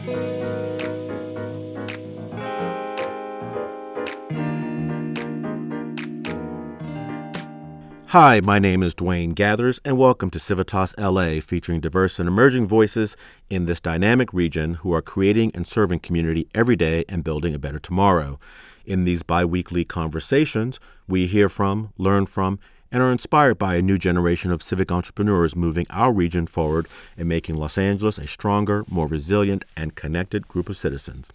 Hi, my name is Dwayne Gathers, and welcome to CivitasLA, featuring diverse and emerging voices in this dynamic region who are creating and serving community every day and building a better tomorrow. In these bi-weekly conversations, we hear from, learn from, and are inspired by a new generation of civic entrepreneurs moving our region forward and making Los Angeles a stronger, more resilient, and connected group of citizens.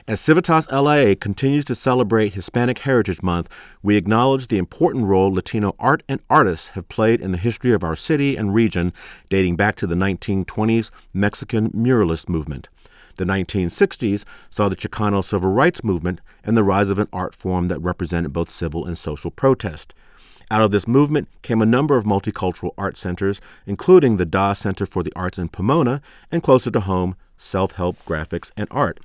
As CivitasLA continues to celebrate Hispanic Heritage Month, we acknowledge the important role Latino art and artists have played in the history of our city and region, dating back to the 1920s Mexican muralist movement. The 1960s saw the Chicano civil rights movement and the rise of an art form that represented both civil and social protest. Out of this movement came a number of multicultural art centers, including the DA Center for the Arts in Pomona, and closer to home, Self-Help Graphics and Art.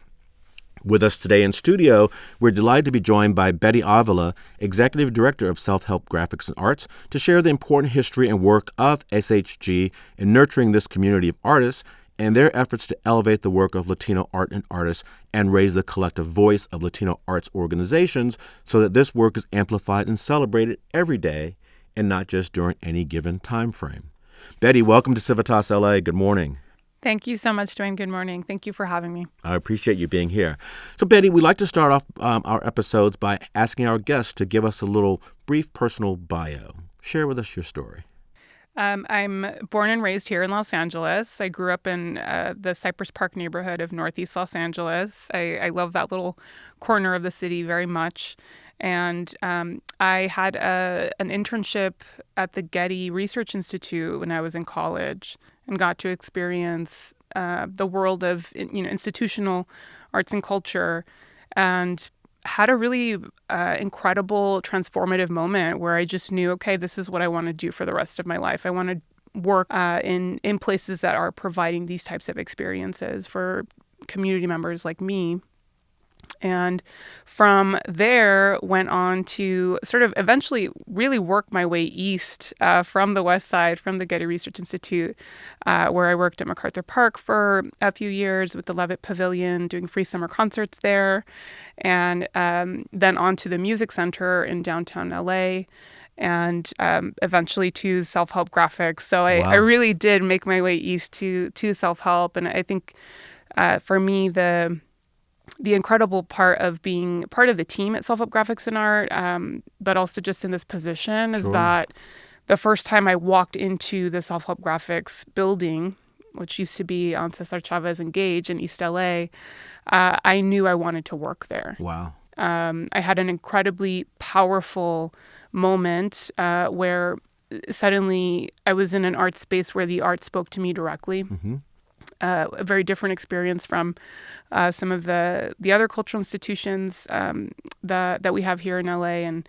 With us today in studio, we're delighted to be joined by Betty Avila, Executive Director of Self-Help Graphics and Arts, to share the important history and work of SHG in nurturing this community of artists and their efforts to elevate the work of Latino art and artists and raise the collective voice of Latino arts organizations so that this work is amplified and celebrated every day and not just during any given time frame. Betty, welcome to CivitasLA. Good morning. Thank you so much, Dwayne. Good morning. Thank you for having me. I appreciate you being here. So, Betty, we like to start off our episodes by asking our guests to give us a little brief personal bio. Share with us your story. I'm born and raised here in Los Angeles. I grew up in the Cypress Park neighborhood of Northeast Los Angeles. I love that little corner of the city very much. And I had an internship at the Getty Research Institute when I was in college and got to experience the world of institutional arts and culture, and had a really incredible transformative moment where I just knew, okay, this is what I want to do for the rest of my life. I want to work in places that are providing these types of experiences for community members like me. And from there, went on to sort of eventually really work my way east from the west side, from the Getty Research Institute, where I worked at MacArthur Park for a few years with the Levitt Pavilion, doing free summer concerts there, and then on to the Music Center in downtown LA, and eventually to Self-Help Graphics. So I really did make my way east to Self-Help, and I think for me, the incredible part of being part of the team at Self-Help Graphics and Art, but also just in this position, is that the first time I walked into the Self-Help Graphics building, which used to be on Cesar Chavez and Gage in East LA, I knew I wanted to work there. Wow. I had an incredibly powerful moment where suddenly I was in an art space where the art spoke to me directly. Mm-hmm. A very different experience from some of the other cultural institutions that we have here in LA, and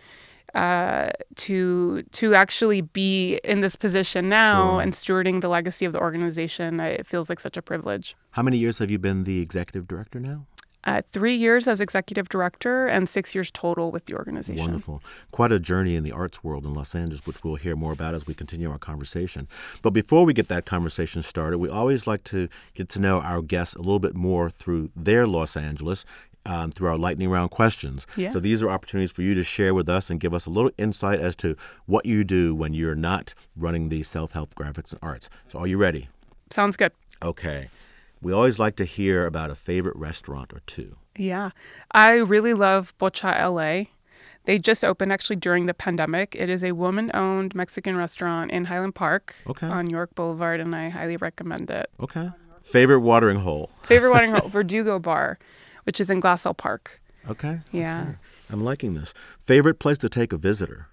to actually be in this position now and stewarding the legacy of the organization, it feels like such a privilege. How many years have you been the executive director now? 3 years as executive director and 6 years total with the organization. Wonderful. Quite a journey in the arts world in Los Angeles, which we'll hear more about as we continue our conversation. But before we get that conversation started, we always like to get to know our guests a little bit more through their Los Angeles, through our lightning round questions. Yeah. So these are opportunities for you to share with us and give us a little insight as to what you do when you're not running the Self-Help Graphics and Arts. So are you ready? Sounds good. Okay. We always like to hear about a favorite restaurant or two. Yeah. I really love Bocha LA. They just opened actually during the pandemic. It is a woman-owned Mexican restaurant in Highland Park on York Boulevard, and I highly recommend it. Okay. Favorite watering hole? Favorite watering hole, Verdugo Bar, which is in Glassell Park. Okay. Yeah. Okay. I'm liking this. Favorite place to take a visitor?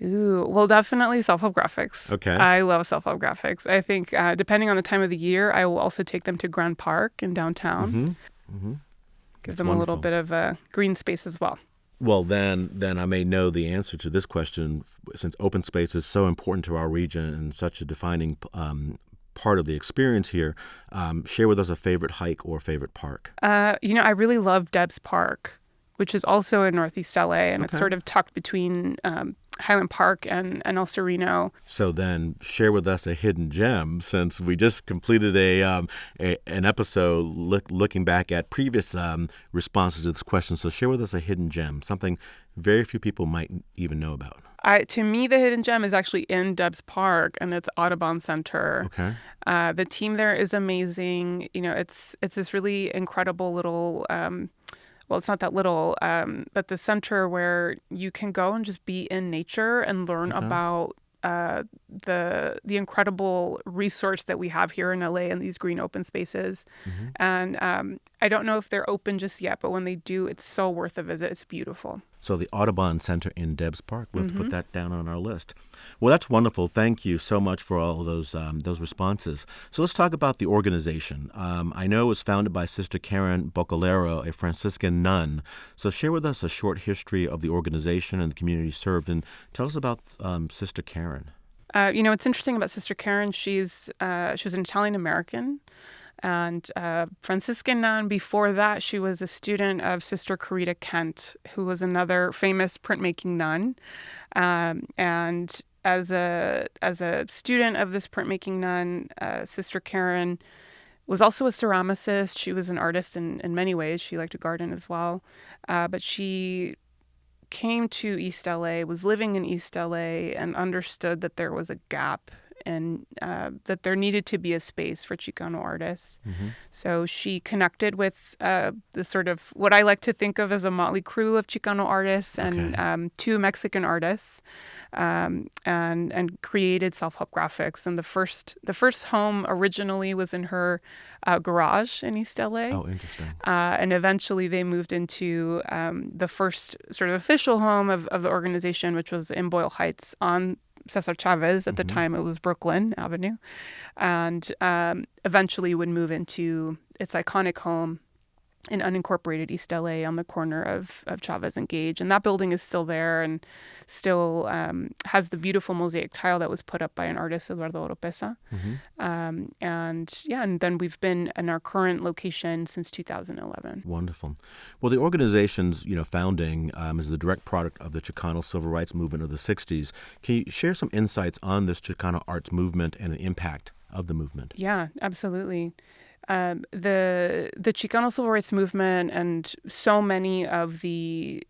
Ooh, well, definitely Self-Help Graphics. Okay. I love Self-Help Graphics. I think depending on the time of the year, I will also take them to Grand Park in downtown. Mm-hmm. Mm-hmm. Give them wonderful. A little bit of a green space as well. Well, then I may know the answer to this question, since open space is so important to our region and such a defining part of the experience here. Share with us a favorite hike or favorite park. I really love Debs Park, which is also in Northeast LA, and it's sort of tucked between Highland Park and El Sereno. So then share with us a hidden gem, since we just completed an episode looking back at previous responses to this question. So share with us a hidden gem, something very few people might even know about. To me, the hidden gem is actually in Debs Park, and it's Audubon Center. Okay. The team there is amazing. It's this really incredible little, well, it's not that little, but the center where you can go and just be in nature and learn about the incredible resource that we have here in LA in these green open spaces. Mm-hmm. And I don't know if they're open just yet, but when they do, it's so worth a visit. It's beautiful. So the Audubon Center in Debs Park. We'll have to put that down on our list. Well, that's wonderful. Thank you so much for all of those responses. So let's talk about the organization. I know it was founded by Sister Karen Bocalero, a Franciscan nun. So share with us a short history of the organization and the community served, and tell us about Sister Karen. What's interesting about Sister Karen, she was an Italian American and Franciscan nun. Before that, she was a student of Sister Corita Kent, who was another famous printmaking nun. And as a student of this printmaking nun, Sister Karen was also a ceramicist. She was an artist in many ways. She liked to garden as well. But she came to East LA, was living in East LA, and understood that there was a gap and that there needed to be a space for Chicano artists. Mm-hmm. So she connected with the sort of what I like to think of as a motley crew of Chicano artists and two Mexican artists, and created self-help graphics. And the first home originally was in her garage in East LA. Oh, interesting. And eventually they moved into the first sort of official home of the organization, which was in Boyle Heights on Cesar Chavez. At the time, it was Brooklyn Avenue. And eventually would move into its iconic home in unincorporated East LA on the corner of Chavez and Gage. And that building is still there and still has the beautiful mosaic tile that was put up by an artist, Eduardo Oropesa. Mm-hmm. And then we've been in our current location since 2011. Wonderful. Well, the organization's founding is the direct product of the Chicano civil rights movement of the 60s. Can you share some insights on this Chicano arts movement and the impact of the movement? Yeah, absolutely. The Chicano civil rights movement and so many of the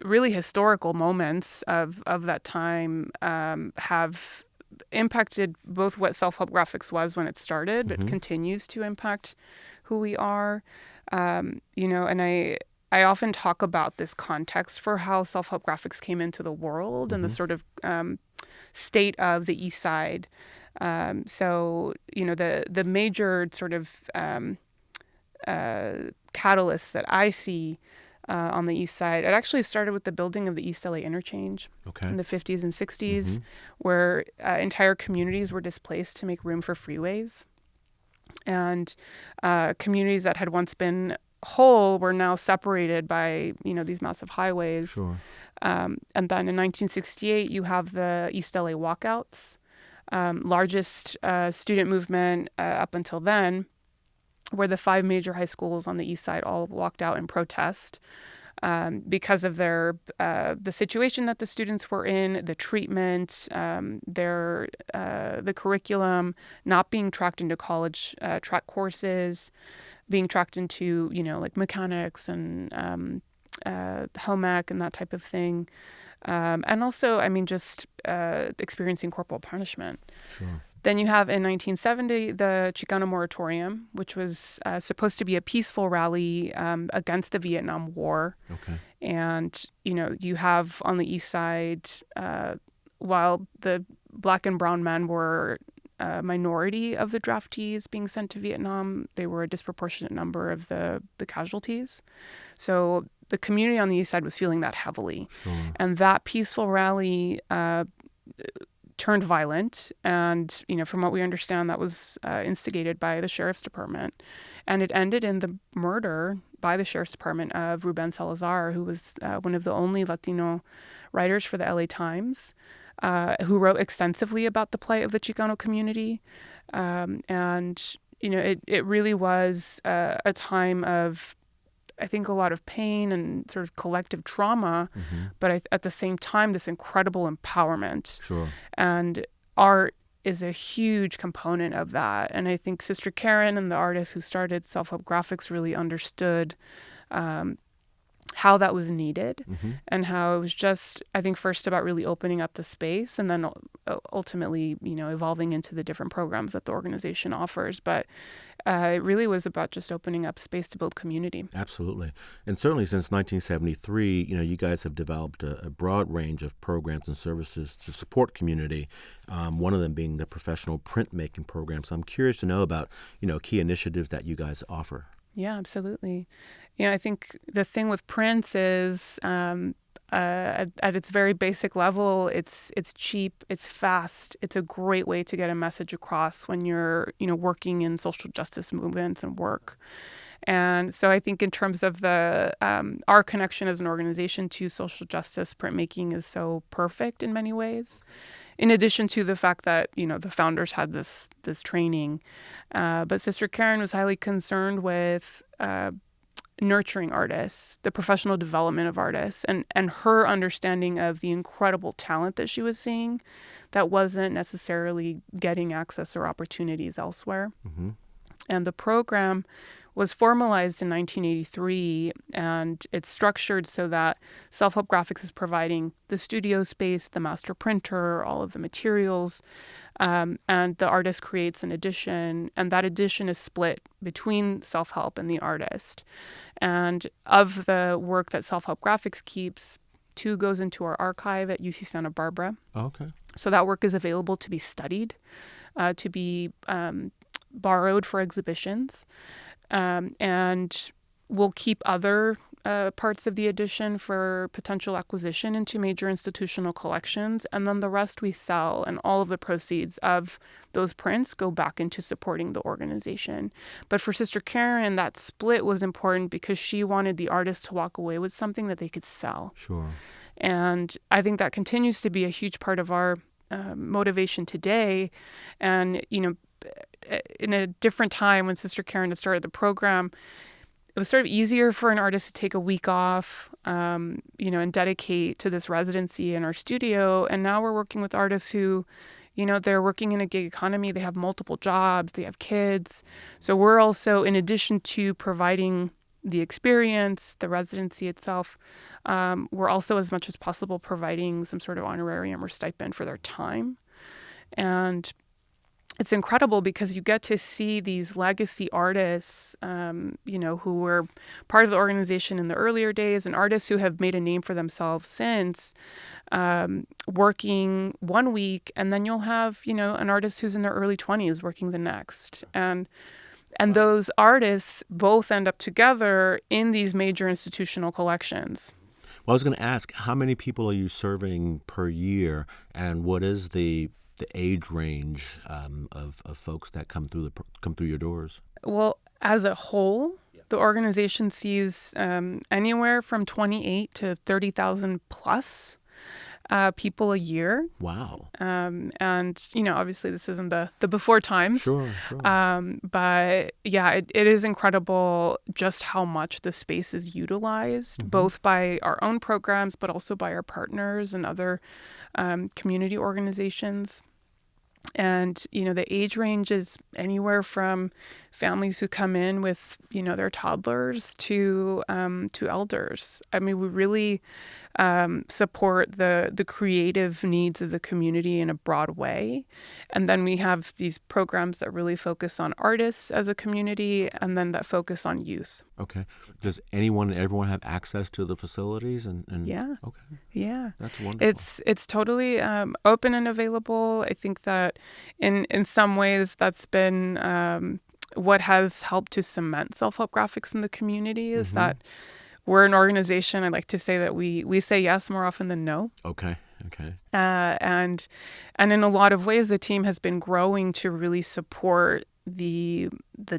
really historical moments of that time have impacted both what self-help graphics was when it started, but continues to impact who we are. And I often talk about this context for how self-help graphics came into the world and the sort of state of the East Side. So the major sort of catalysts that I see on the East Side, it actually started with the building of the East LA interchange in the 50s and 60s, where entire communities were displaced to make room for freeways. And communities that had once been whole were now separated by, these massive highways. Sure. And then in 1968, you have the East LA walkouts. Largest student movement up until then, where the 5 major high schools on the East Side all walked out in protest because of the situation that the students were in, the treatment, the curriculum, not being tracked into college track courses, being tracked into like mechanics and home ec and that type of thing. And also, just experiencing corporal punishment. Sure. Then you have in 1970 the Chicano Moratorium, which was supposed to be a peaceful rally against the Vietnam War. Okay. And, you have on the East Side, while the Black and brown men were a minority of the draftees being sent to Vietnam, they were a disproportionate number of the casualties. So the community on the East Side was feeling that heavily. Sure. And that peaceful rally turned violent. And, from what we understand, that was instigated by the sheriff's department. And it ended in the murder by the sheriff's department of Ruben Salazar, who was one of the only Latino writers for the LA Times, who wrote extensively about the plight of the Chicano community. And, it really was a time of I think, a lot of pain and sort of collective trauma, but at the same time, this incredible empowerment. Sure. And art is a huge component of that. And I think Sister Karen and the artists who started Self-Help Graphics really understood how that was needed, and how it was just, I think, first about really opening up the space, and then ultimately, evolving into the different programs that the organization offers. But it really was about just opening up space to build community. Absolutely. And certainly since 1973, you guys have developed a broad range of programs and services to support community, one of them being the professional printmaking program. So I'm curious to know about, key initiatives that you guys offer. Yeah, absolutely. I think the thing with prints is at its very basic level, it's cheap, it's fast, it's a great way to get a message across when you're working in social justice movements and work. And so I think in terms of the our connection as an organization to social justice, printmaking is so perfect in many ways. In addition to the fact that the founders had this training, but Sister Karen was highly concerned with nurturing artists, the professional development of artists, and her understanding of the incredible talent that she was seeing that wasn't necessarily getting access or opportunities elsewhere. And the program was formalized in 1983, and it's structured so that Self-Help Graphics is providing the studio space, the master printer, all of the materials, and the artist creates an edition, and that edition is split between Self-Help and the artist. And of the work that Self-Help Graphics keeps, 2 goes into our archive at UC Santa Barbara. Okay. So that work is available to be studied, to be borrowed for exhibitions. And we'll keep other parts of the edition for potential acquisition into major institutional collections. And then the rest we sell, and all of the proceeds of those prints go back into supporting the organization. But for Sister Karen, that split was important because she wanted the artists to walk away with something that they could sell. Sure. And I think that continues to be a huge part of our motivation today. And, in a different time when Sister Karen had started the program, it was sort of easier for an artist to take a week off, and dedicate to this residency in our studio. And now we're working with artists who, they're working in a gig economy. They have multiple jobs. They have kids. So we're also, in addition to providing the experience, the residency itself, we're also, as much as possible, providing some sort of honorarium or stipend for their time. And it's incredible because you get to see these legacy artists, who were part of the organization in the earlier days, and artists who have made a name for themselves since, working one week, and then you'll have, an artist who's in their early 20s working the next. And those artists both end up together in these major institutional collections. Well, I was going to ask, how many people are you serving per year, and what is the age range of folks that come through your doors? Well, as a whole, the organization sees anywhere from 28 to 30,000 plus people a year. Wow. And obviously this isn't the before times. Sure. But yeah, it is incredible just how much the space is utilized, both by our own programs, but also by our partners and other community organizations. And, the age range is anywhere from families who come in with, their toddlers to elders. I mean, we really support the creative needs of the community in a broad way. And then we have these programs that really focus on artists as a community, and then that focus on youth. Okay. Does everyone have access to the facilities? And Yeah. Okay. Yeah. That's wonderful. It's totally open and available. I think that in some ways that's been what has helped to cement Self-Help Graphics in the community is that we're an organization. I like to say that we say yes more often than no. Okay. And in a lot of ways, the team has been growing to really support the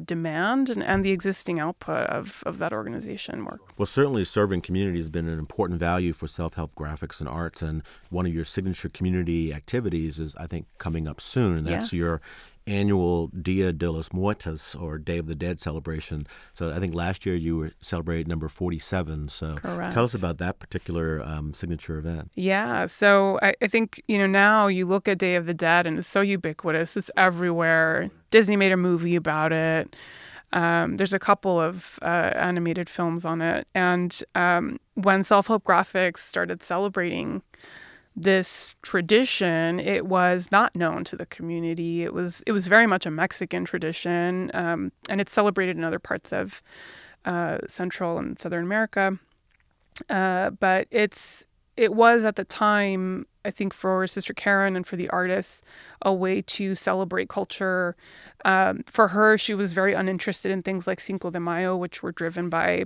demand and the existing output of that organization work. Well, certainly serving community has been an important value for Self-Help Graphics and Arts, and one of your signature community activities is, I think, coming up soon, and that's your annual Dia de los Muertos, or Day of the Dead celebration. So I think last year you were celebrating number 47. So tell us Correct. about that particular signature event. Yeah. So I think, now you look at Day of the Dead and it's so ubiquitous. It's everywhere. Disney made a movie about it. There's a couple of animated films on it. And when Self-Help Graphics started celebrating this tradition, it was not known to the community. It was very much a Mexican tradition, and it's celebrated in other parts of Central and Southern America. But it was at the time, I think, for Sister Karen and for the artists, a way to celebrate culture. For her, she was very uninterested in things like Cinco de Mayo, which were driven by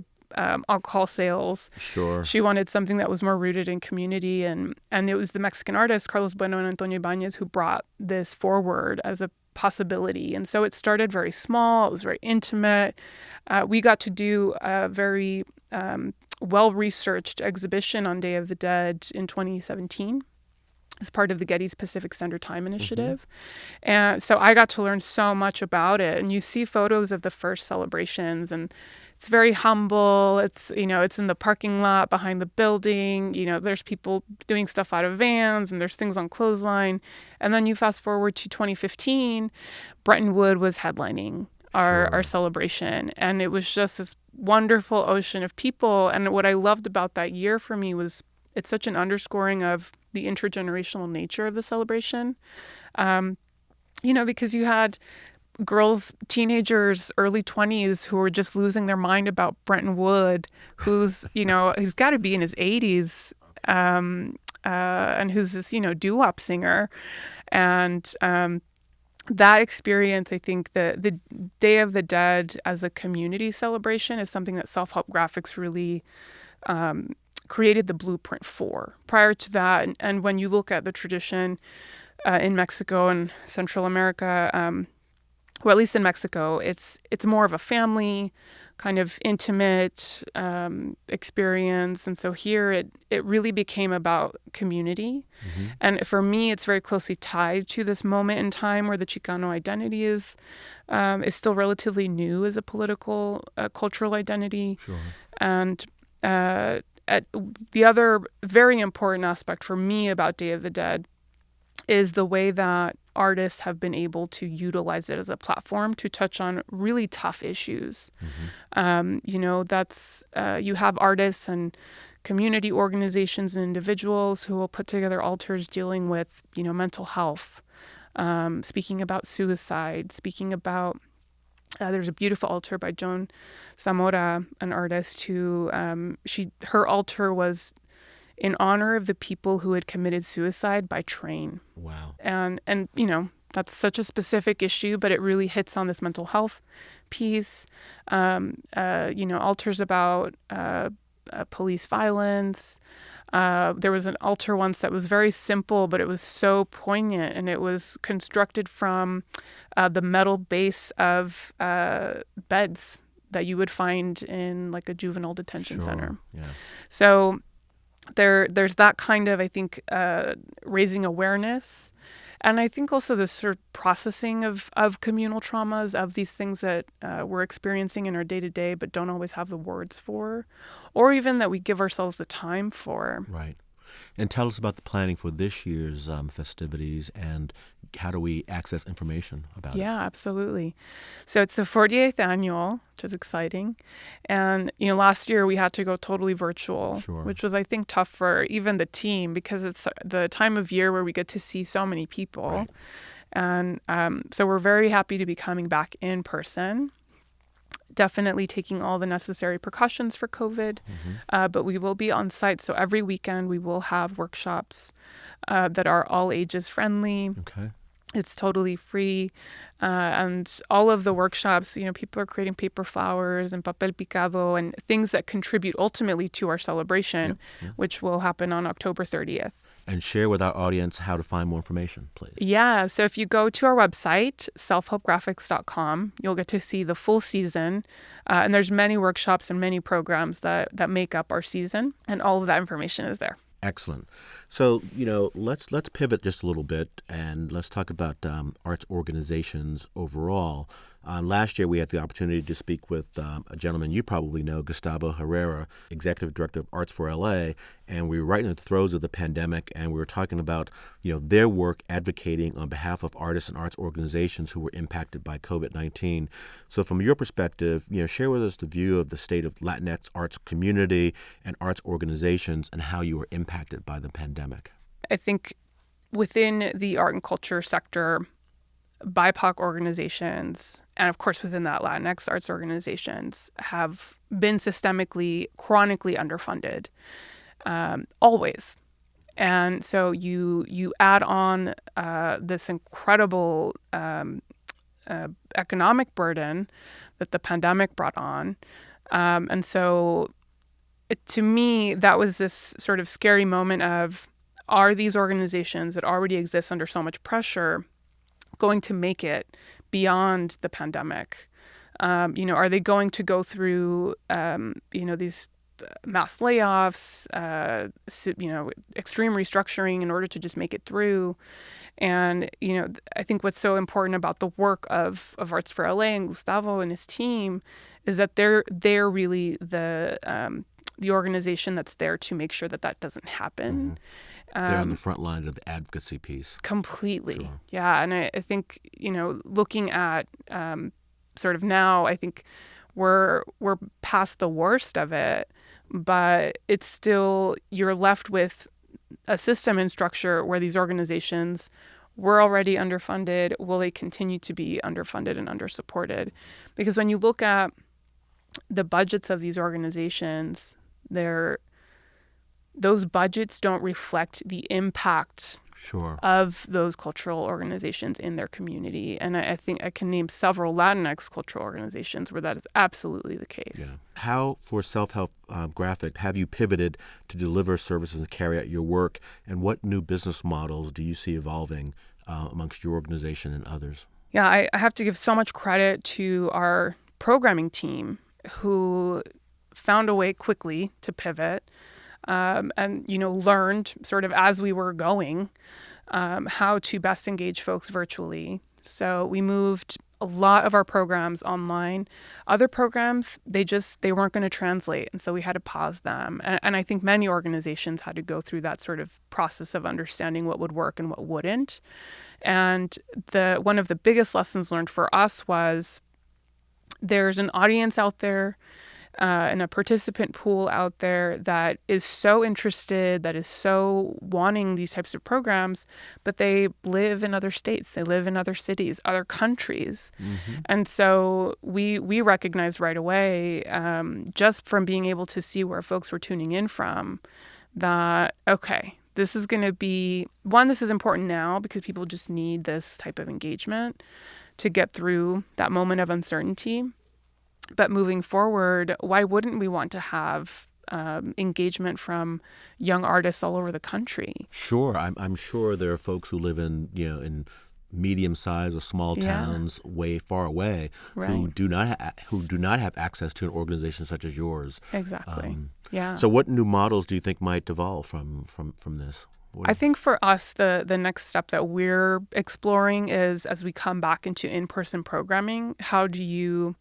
alcohol sales. Sure. She wanted something that was more rooted in community, and it was the Mexican artists Carlos Bueno and Antonio Ibanez who brought this forward as a possibility. And so it started very small. It was very intimate. We got to do a very well-researched exhibition on Day of the Dead in 2017 as part of the Getty's Pacific Standard Time Initiative. And so I got to learn so much about it. And you see photos of the first celebrations, and it's very humble. It's, it's in the parking lot behind the building. There's people doing stuff out of vans, and there's things on clothesline. And then you fast forward to 2015, Bretton Wood was headlining our celebration. And it was just this wonderful ocean of people. And what I loved about that year for me was it's such an underscoring of the intergenerational nature of the celebration. Because you had girls, teenagers, early 20s who were just losing their mind about Bretton Wood, who's, he's got to be in his 80s, and who's this, doo-wop singer. And that experience, I think the Day of the Dead as a community celebration is something that Self-Help Graphics really created the blueprint for. Prior to that, and when you look at the tradition in Mexico and Central America, or at least in Mexico, it's more of a family kind of intimate experience. And so here it really became about community. Mm-hmm. And for me, it's very closely tied to this moment in time where the Chicano identity is still relatively new as a political, cultural identity. Sure. And the other very important aspect for me about Day of the Dead is the way that artists have been able to utilize it as a platform to touch on really tough issues. Mm-hmm. That's you have artists and community organizations and individuals who will put together altars dealing with, mental health, speaking about suicide, speaking about there's a beautiful altar by Joan Zamora, an artist who her altar was in honor of the people who had committed suicide by train. Wow. And that's such a specific issue, but it really hits on this mental health piece. Altars about police violence. There was an altar once that was very simple, but it was so poignant, and it was constructed from the metal base of beds that you would find in like a juvenile detention center. Yeah. So there's that kind of, I think, raising awareness. And I think also this sort of processing of communal traumas, of these things that we're experiencing in our day-to-day but don't always have the words for, or even that we give ourselves the time for. Right. And tell us about the planning for this year's festivities, and how do we access information about it? Yeah, absolutely. So it's the 48th annual, which is exciting. And, last year we had to go totally virtual, Sure. which was, I think, tough for even the team because it's the time of year where we get to see so many people. Right. And so we're very happy to be coming back in person. Definitely taking all the necessary precautions for COVID, but we will be on site. So every weekend we will have workshops that are all ages friendly. Okay. It's totally free. And all of the workshops, people are creating paper flowers and papel picado and things that contribute ultimately to our celebration, which will happen on October 30th. And share with our audience how to find more information, please. Yeah, so if you go to our website, selfhelpgraphics.com, you'll get to see the full season. And there's many workshops and many programs that make up our season. And all of that information is there. Excellent. So, let's pivot just a little bit and let's talk about arts organizations overall. Last year, we had the opportunity to speak with a gentleman you probably know, Gustavo Herrera, Executive Director of Arts for LA, and we were right in the throes of the pandemic, and we were talking about, their work advocating on behalf of artists and arts organizations who were impacted by COVID-19. So, from your perspective, share with us the view of the state of Latinx arts community and arts organizations and how you were impacted by the pandemic. I think within the art and culture sector, BIPOC organizations, and of course within that Latinx arts organizations, have been systemically, chronically underfunded, always. And so you add on this incredible economic burden that the pandemic brought on. And so to me, that was this sort of scary moment of, are these organizations that already exist under so much pressure going to make it beyond the pandemic? Are they going to go through, these mass layoffs, extreme restructuring in order to just make it through? And, I think what's so important about the work of Arts for LA and Gustavo and his team is that they're really the organization that's there to make sure that doesn't happen. Mm-hmm. They're on the front lines of the advocacy piece. Completely. Sure. Yeah. And I think, looking at sort of now, I think we're past the worst of it, but it's still, you're left with a system and structure where these organizations were already underfunded. Will they continue to be underfunded and undersupported? Because when you look at the budgets of these organizations, those budgets don't reflect the impact of those cultural organizations in their community. And I think I can name several Latinx cultural organizations where that is absolutely the case. Yeah. How, for Self-Help Graphic, have you pivoted to deliver services and carry out your work? And what new business models do you see evolving amongst your organization and others? Yeah, I have to give so much credit to our programming team who found a way quickly to pivot. And learned sort of as we were going how to best engage folks virtually. So we moved a lot of our programs online. Other programs, they weren't going to translate, and so we had to pause them. And I think many organizations had to go through that sort of process of understanding what would work and what wouldn't. And one of the biggest lessons learned for us was there's an audience out there and a participant pool out there that is so interested, that is so wanting these types of programs, but they live in other states, they live in other cities, other countries. Mm-hmm. And so we recognized right away, just from being able to see where folks were tuning in from, that, okay, this is going to be, this is important now because people just need this type of engagement to get through that moment of uncertainty. But moving forward, why wouldn't we want to have engagement from young artists all over the country? Sure, I'm sure there are folks who live in medium-sized or small towns way far away who do not have access to an organization such as yours. Exactly. So, what new models do you think might evolve from this? I think for us, the next step that we're exploring is, as we come back into in-person programming, how do you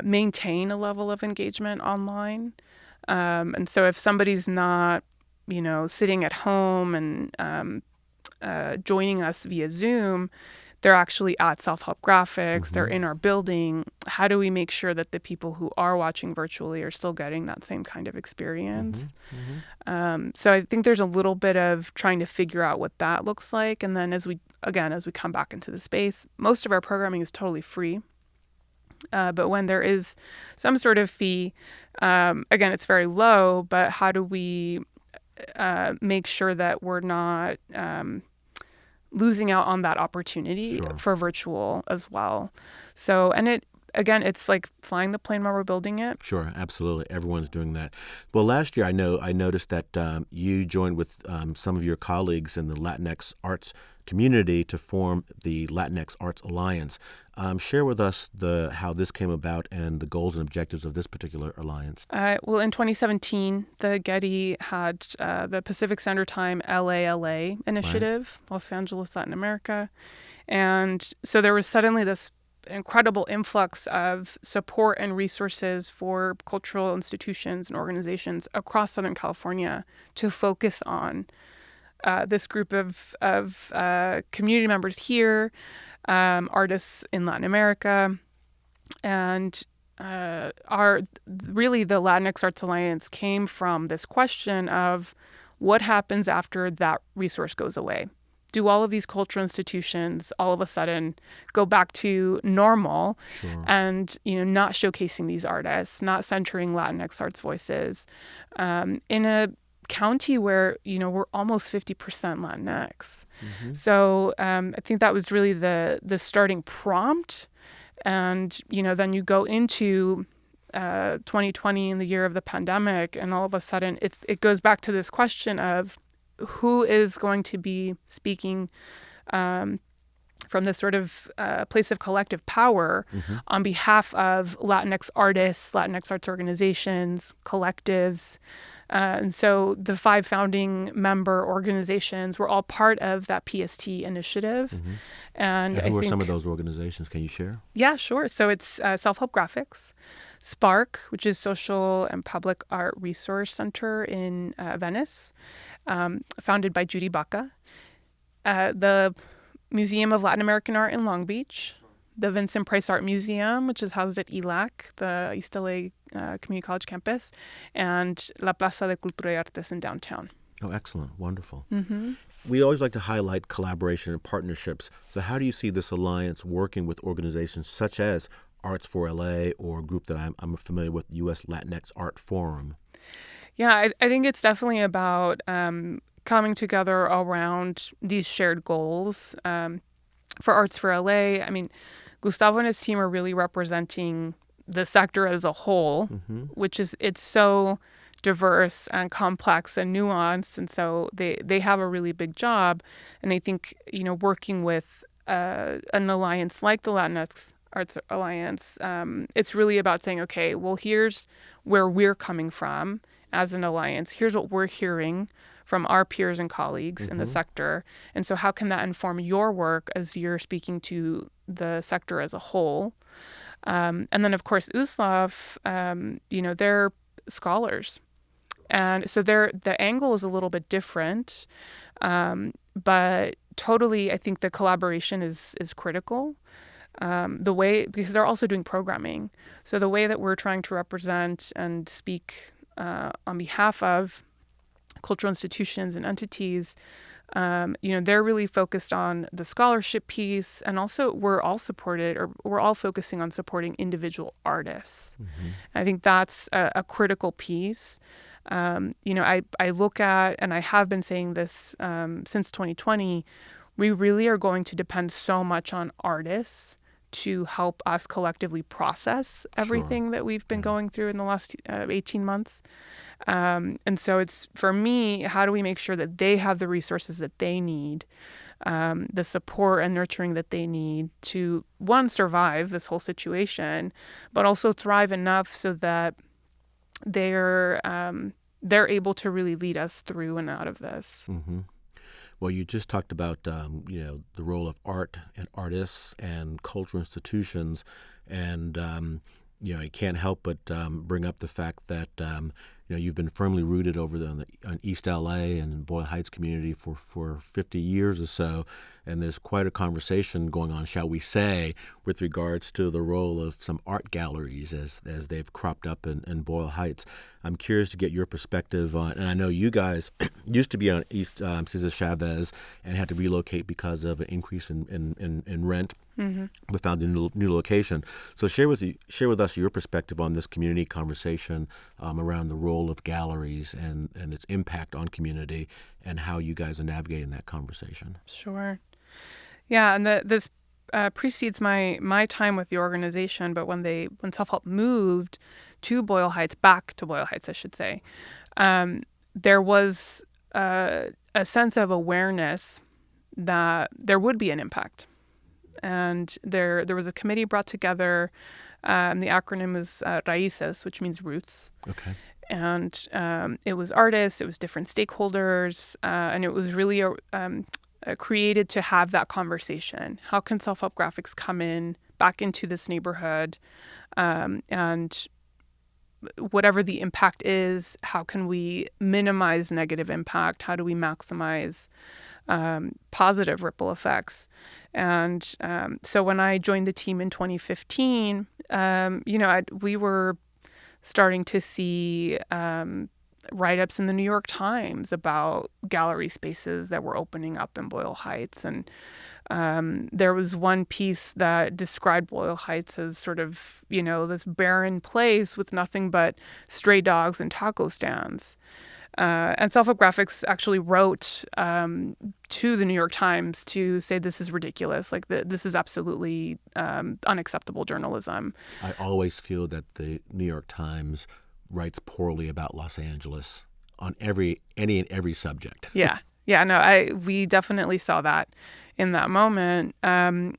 maintain a level of engagement online? And so if somebody's not, sitting at home and joining us via Zoom, they're actually at Self-Help Graphics, mm-hmm. They're in our building. How do we make sure that the people who are watching virtually are still getting that same kind of experience? Mm-hmm. Mm-hmm. So I think there's a little bit of trying to figure out what that looks like. And then as we come back into the space, most of our programming is totally free. But when there is some sort of fee, again, it's very low, but how do we make sure that we're not losing out on that opportunity for virtual as well? So, and again, it's like flying the plane while we're building it. Sure, absolutely. Everyone's doing that. Well, last year I noticed that you joined with some of your colleagues in the Latinx Arts community to form the Latinx Arts Alliance. Share with us how this came about and the goals and objectives of this particular alliance. Well, in 2017, the Getty had the Pacific Standard Time LALA initiative, right. Los Angeles, Latin America. And so there was suddenly this incredible influx of support and resources for cultural institutions and organizations across Southern California to focus on this group of community members here, artists in Latin America, and really the Latinx Arts Alliance came from this question of what happens after that resource goes away. Do all of these cultural institutions all of a sudden go back to normal? Sure. And not showcasing these artists, not centering Latinx arts voices in a county where we're almost 50% Latinx. Mm-hmm. So I think that was really the starting prompt. And then you go into 2020 in the year of the pandemic, and all of a sudden it goes back to this question of who is going to be speaking from this sort of place of collective power mm-hmm. on behalf of Latinx artists, Latinx arts organizations, collectives. And so the 5 founding member organizations were all part of that PST initiative. Mm-hmm. And who are some of those organizations? Can you share? Yeah, sure. So it's Self-Help Graphics, Spark, which is Social and Public Art Resource Center in Venice, founded by Judy Baca, the Museum of Latin American Art in Long Beach, the Vincent Price Art Museum, which is housed at ELAC, the East LA Community College campus, and La Plaza de Cultura y Artes in downtown. Oh, excellent. Wonderful. Mm-hmm. We always like to highlight collaboration and partnerships. So how do you see this alliance working with organizations such as Arts for LA or a group that I'm familiar with, U.S. Latinx Art Forum? Yeah, I think it's definitely about coming together around these shared goals. For Arts for LA, I mean, Gustavo and his team are really representing the sector as a whole, mm-hmm. which is, it's so diverse and complex and nuanced. And so they have a really big job. And I think, working with an alliance like the Latinx Arts Alliance, it's really about saying, okay, well, here's where we're coming from as an alliance. Here's what we're hearing from our peers and colleagues mm-hmm. in the sector. And so how can that inform your work as you're speaking to the sector as a whole? And then, of course, USLAF, they're scholars. And so the angle is a little bit different. But totally, I think the collaboration is critical. Because they're also doing programming. So the way that we're trying to represent and speak on behalf of cultural institutions and entities, they're really focused on the scholarship piece, and also we're all focusing on supporting individual artists. Mm-hmm. I think that's a critical piece. I look at, and I have been saying this since 2020, we really are going to depend so much on artists to help us collectively process everything sure. that we've been going through in the last 18 months. And so it's, for me, how do we make sure that they have the resources that they need, the support and nurturing that they need to, one, survive this whole situation, but also thrive enough so that they're able to really lead us through and out of this. Mm-hmm. Well, you just talked about, the role of art and artists and cultural institutions. And, I can't help but bring up the fact that, you've been firmly rooted over on East LA and Boyle Heights community for 50 years or so. And there's quite a conversation going on, shall we say, with regards to the role of some art galleries as they've cropped up in Boyle Heights. I'm curious to get your perspective on, and I know you guys used to be on East Cesar Chavez and had to relocate because of an increase in rent. Mm-hmm. We found a new location. So share with us your perspective on this community conversation around the role of galleries and its impact on community and how you guys are navigating that conversation. Sure. Yeah, and this precedes my time with the organization, but when Self-Help moved to Boyle Heights, back to Boyle Heights, I should say, there was a sense of awareness that there would be an impact. And there was a committee brought together. The acronym was Raíces, which means roots. Okay. And it was artists, it was different stakeholders, and it was really created to have that conversation. How can self-help graphics come in back into this neighborhood, and whatever the impact is, how can we minimize negative impact? How do we maximize positive ripple effects? And so when I joined the team in 2015, we were starting to see write-ups in the New York Times about gallery spaces that were opening up in Boyle Heights. And there was one piece that described Boyle Heights as sort of, this barren place with nothing but stray dogs and taco stands. And Self-Help Graphics actually wrote to the New York Times to say this is ridiculous. Like, this is absolutely unacceptable journalism. I always feel that the New York Times writes poorly about Los Angeles on any and every subject. Yeah. No, we definitely saw that in that moment. Another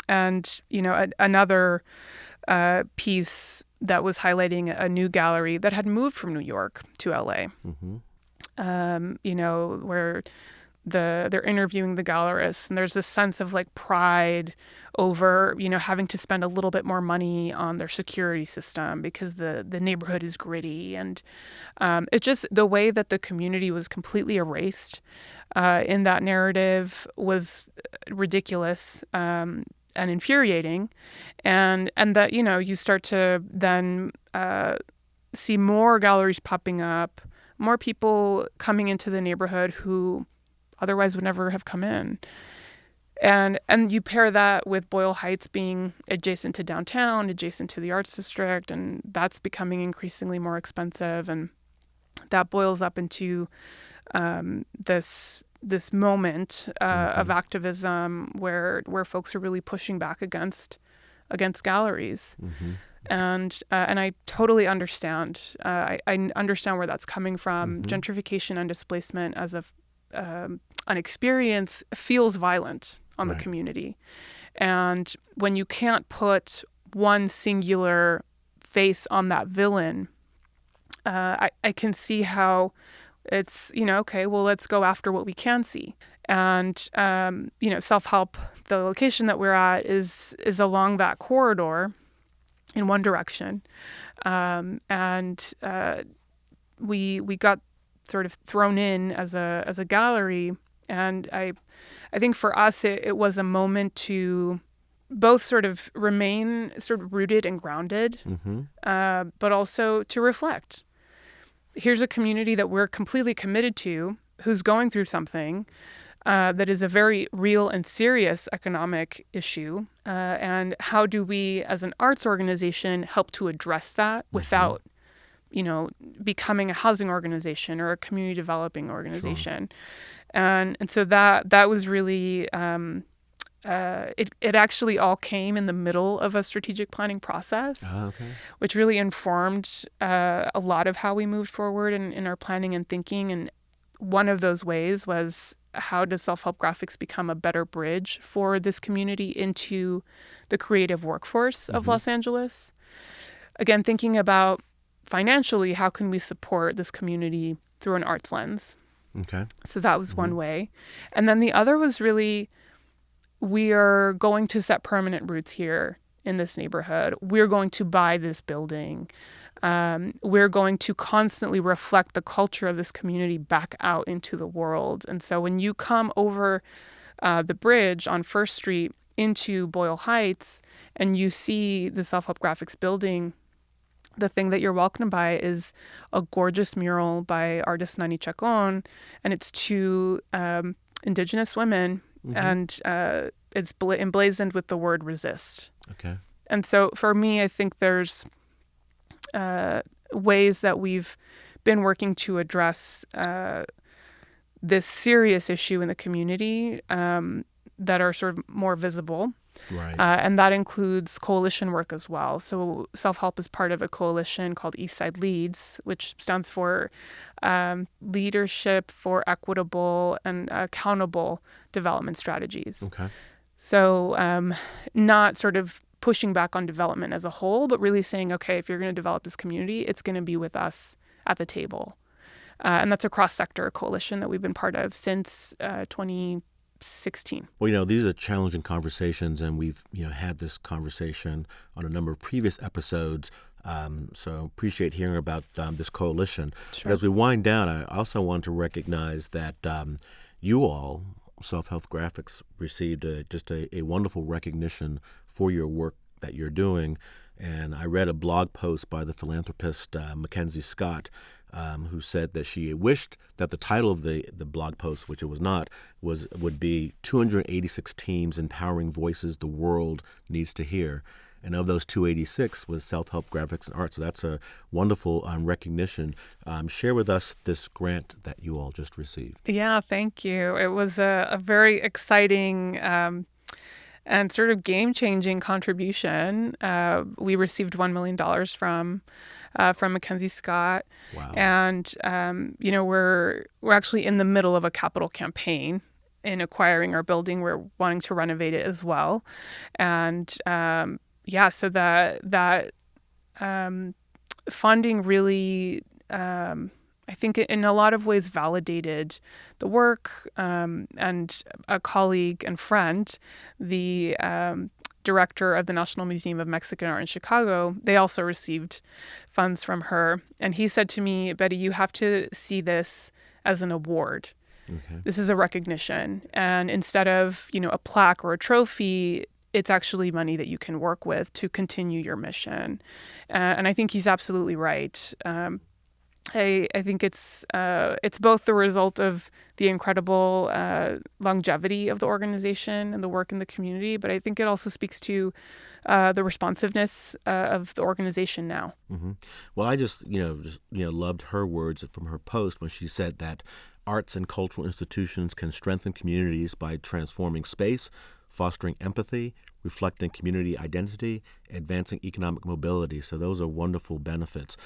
piece that was highlighting a new gallery that had moved from New York to LA. Mm-hmm. Where they're interviewing the gallerists, and there's this sense of like pride over, having to spend a little bit more money on their security system because the neighborhood is gritty. And it just, the way that the community was completely erased in that narrative was ridiculous and infuriating. And that, you start to then see more galleries popping up, more people coming into the neighborhood who otherwise would never have come in. And you pair that with Boyle Heights being adjacent to downtown, adjacent to the Arts District, and that's becoming increasingly more expensive. And that boils up into this moment of activism where folks are really pushing back against galleries. Mm-hmm. And I totally understand. I understand where that's coming from. Mm-hmm. Gentrification and displacement as an experience feels violent on the community. And when you can't put one singular face on that villain, I can see how it's, okay, well, let's go after what we can see. And, Self-Help, the location that we're at is along that corridor in one direction. We got sort of thrown in as a gallery. And I think for us, it was a moment to both sort of remain sort of rooted and grounded, mm-hmm. But also to reflect. Here's a community that we're completely committed to, who's going through something that is a very real and serious economic issue. And how do we, as an arts organization, help to address that without, becoming a housing organization or a community developing organization? Sure. And so that was really, it actually all came in the middle of a strategic planning process, which really informed a lot of how we moved forward in our planning and thinking. And one of those ways was, how does Self-Help Graphics become a better bridge for this community into the creative workforce of Los Angeles? Again, thinking about financially, how can we support this community through an arts lens? Okay. So that was one way. And then the other was really, we are going to set permanent roots here in this neighborhood. We're going to buy this building. We're going to constantly reflect the culture of this community back out into the world. And so when you come over the bridge on First Street into Boyle Heights and you see the Self-Help Graphics building, the thing that you're welcomed by is a gorgeous mural by artist Nani Chacon, and it's two indigenous women, and it's emblazoned with the word resist. Okay. And so for me, I think there's ways that we've been working to address this serious issue in the community that are sort of more visible. Right. And that includes coalition work as well. So self-help is part of a coalition called Eastside Leads, which stands for Leadership for Equitable and Accountable Development Strategies. Okay. So not sort of pushing back on development as a whole, but really saying, okay, if you're going to develop this community, it's going to be with us at the table. And that's a cross-sector coalition that we've been part of since 2016. Well, these are challenging conversations, and we've, had this conversation on a number of previous episodes. So appreciate hearing about this coalition. Sure. But as we wind down, I also want to recognize that you all, Self-Health Graphics, received just a wonderful recognition for your work that you're doing. And I read a blog post by the philanthropist Mackenzie Scott, who said that she wished that the title of the blog post, which it was not, would be 286 Teams Empowering Voices the World Needs to Hear. And of those 286 was Self-Help Graphics and Art. So that's a wonderful recognition. Share with us this grant that you all just received. Yeah, thank you. It was a very exciting and sort of game-changing contribution. We received $1 million from Mackenzie Scott. Wow. And, we're actually in the middle of a capital campaign in acquiring our building. We're wanting to renovate it as well. And, so that funding really, I think in a lot of ways validated the work, and a colleague and friend, the director of the National Museum of Mexican Art in Chicago, they also received funds from her. And he said to me, Betty, you have to see this as an award. Okay. This is a recognition. And instead of, a plaque or a trophy, it's actually money that you can work with to continue your mission. And I think he's absolutely right. I think it's both the result of the incredible longevity of the organization and the work in the community, but I think it also speaks to the responsiveness of the organization now. Mm-hmm. Well, I just loved her words from her post when she said that arts and cultural institutions can strengthen communities by transforming space, fostering empathy, reflecting community identity, advancing economic mobility. So those are wonderful benefits.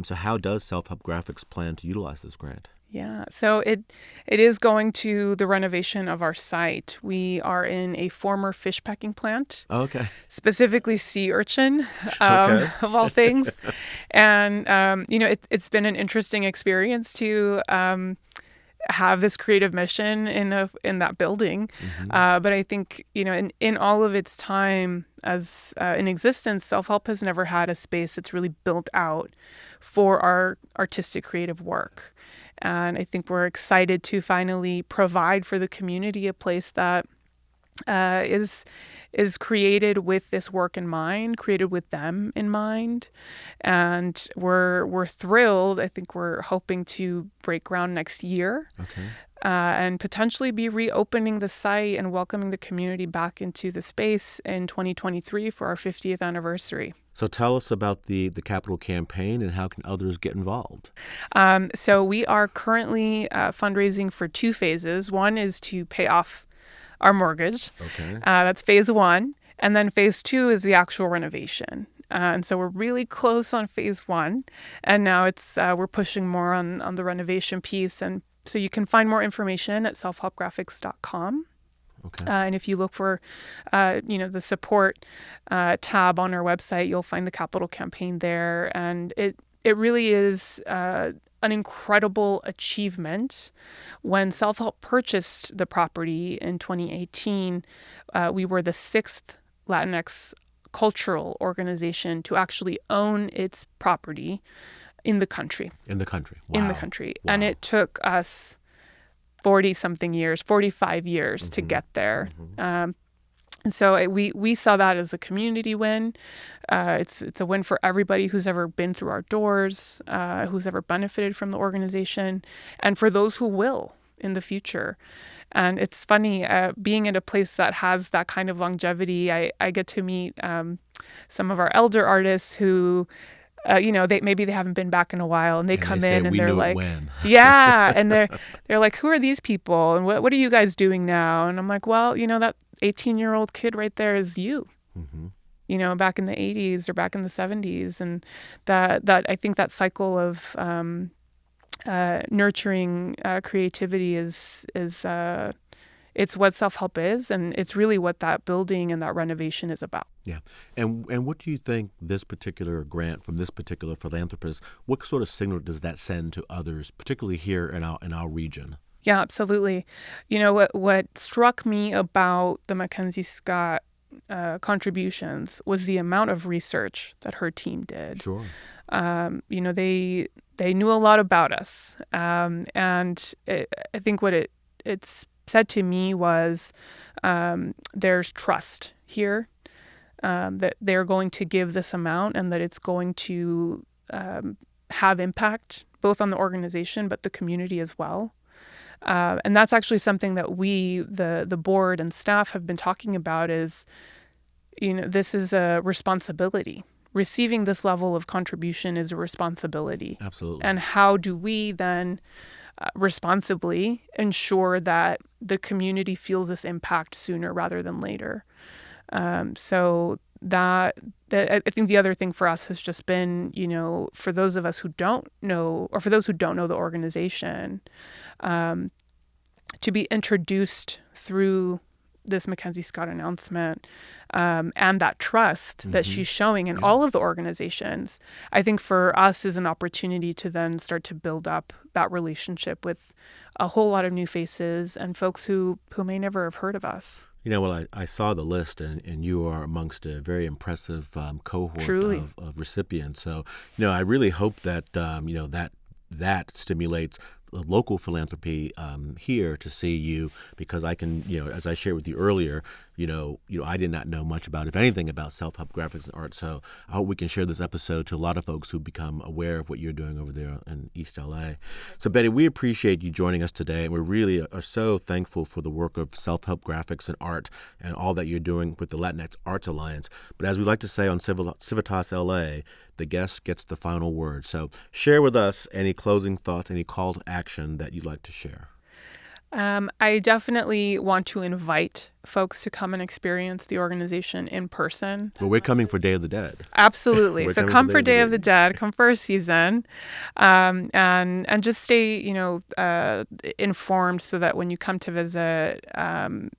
So how does Self-Help Graphics plan to utilize this grant? Yeah, so it is going to the renovation of our site. We are in a former fish packing plant. Okay. Specifically sea urchin, Okay. of all things. And, it's been an interesting experience to have this creative mission in that building. Mm-hmm. But I think, in all of its time as in existence, Self-Help has never had a space that's really built out for our artistic creative work. And I think we're excited to finally provide for the community a place that is created with this work in mind, created with them in mind. And we're thrilled. I think we're hoping to break ground next year. Okay. And potentially be reopening the site and welcoming the community back into the space in 2023 for our 50th anniversary. So tell us about the capital campaign and how can others get involved? So we are currently fundraising for 2 phases. One is to pay off our mortgage. Okay. That's phase 1. And then phase 2 is the actual renovation. And so we're really close on phase 1. And now we're pushing more on the renovation piece. And so you can find more information at selfhelpgraphics.com. Okay. And if you look for, the support tab on our website, you'll find the capital campaign there. And it really is an incredible achievement. When Self-Help purchased the property in 2018, we were the 6th Latinx cultural organization to actually own its property in the country. In the country. Wow. In the country. Wow. And it took us 40-something years, 45 years to get there. Mm-hmm. And so we saw that as a community win. It's a win for everybody who's ever been through our doors, who's ever benefited from the organization, and for those who will in the future. And it's funny, being in a place that has that kind of longevity, I get to meet some of our elder artists who, maybe they haven't been back in a while, and they come in and they're like, yeah, and they're like, who are these people, and what are you guys doing now? And I'm like, well, that 18-year-old kid right there is you. Mm-hmm. Back in the 80s or back in the 70s. And that I think that cycle of nurturing creativity is it's what self-help is, and it's really what that building and that renovation is about. Yeah. And what do you think this particular grant from this particular philanthropist, what sort of signal does that send to others, particularly here in our region? Yeah, absolutely. What struck me about the Mackenzie Scott contributions was the amount of research that her team did. Sure. They knew a lot about us, and I think what it's said to me was there's trust here, that they're going to give this amount and that it's going to have impact both on the organization but the community as well. And that's actually something that we, the board and staff, have been talking about is, this is a responsibility. Receiving this level of contribution is a responsibility. Absolutely. And how do we then responsibly ensure that the community feels this impact sooner rather than later? So that I think the other thing for us has just been, for those of us who don't know, or for those who don't know the organization, to be introduced through this Mackenzie Scott announcement, and that trust that she's showing in all of the organizations, I think for us is an opportunity to then start to build up that relationship with a whole lot of new faces and folks who may never have heard of us. Well, I saw the list, and you are amongst a very impressive cohort of recipients. So, I really hope that, that stimulates local philanthropy here to see you, because I can, as I shared with you earlier, I did not know much about, if anything, about self-help graphics and art. So I hope we can share this episode to a lot of folks who become aware of what you're doing over there in East LA. So Betty, we appreciate you joining us today, and we really are so thankful for the work of self-help graphics and art and all that you're doing with the Latinx Arts Alliance. But as we like to say on CivitasLA, the guest gets the final word. So share with us any closing thoughts, any call to action that you'd like to share. I definitely want to invite folks to come and experience the organization in person. Well, we're coming for Day of the Dead. Absolutely. So come for Day of the Dead, come for a season, and just stay, informed so that when you come to visit,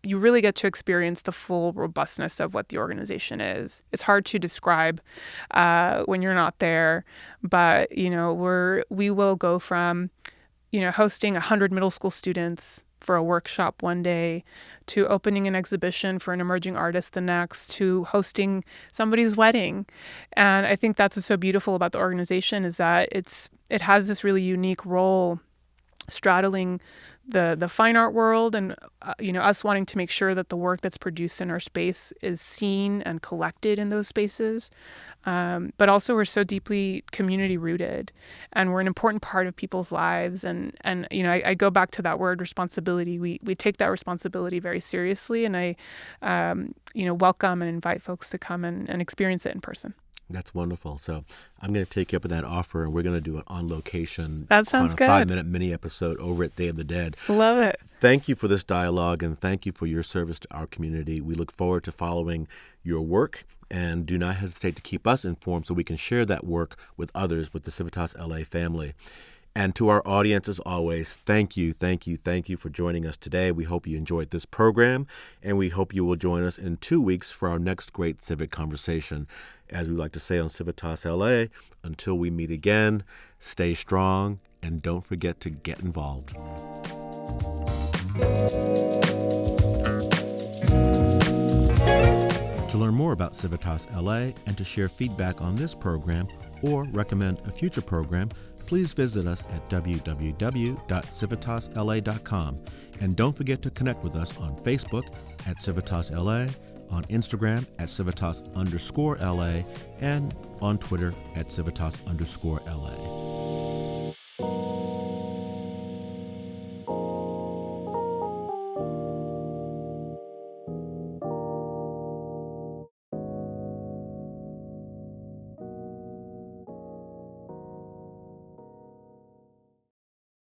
you really get to experience the full robustness of what the organization is. It's hard to describe when you're not there, but, we will go from hosting 100 middle school students for a workshop one day, to opening an exhibition for an emerging artist the next, to hosting somebody's wedding. And I think that's what's so beautiful about the organization, is that it has this really unique role straddling the fine art world and us wanting to make sure that the work that's produced in our space is seen and collected in those spaces. But also we're so deeply community rooted, and we're an important part of people's lives. And I go back to that word responsibility. We take that responsibility very seriously, and I welcome and invite folks to come and experience it in person. That's wonderful. So I'm going to take you up on that offer, and we're going to do an on-location, that sounds good, 5-minute mini episode over at Day of the Dead. Love it. Thank you for this dialogue, and thank you for your service to our community. We look forward to following your work, and do not hesitate to keep us informed so we can share that work with others, with the CivitasLA family. And to our audience, as always, thank you for joining us today. We hope you enjoyed this program, and we hope you will join us in 2 weeks for our next great civic conversation. As we like to say on CivitasLA, until we meet again, stay strong, and don't forget to get involved. To learn more about CivitasLA and to share feedback on this program or recommend a future program, please visit us at www.civitasla.com. And don't forget to connect with us on Facebook at CivitasLA, on Instagram at Civitas_LA, and on Twitter at Civitas_LA.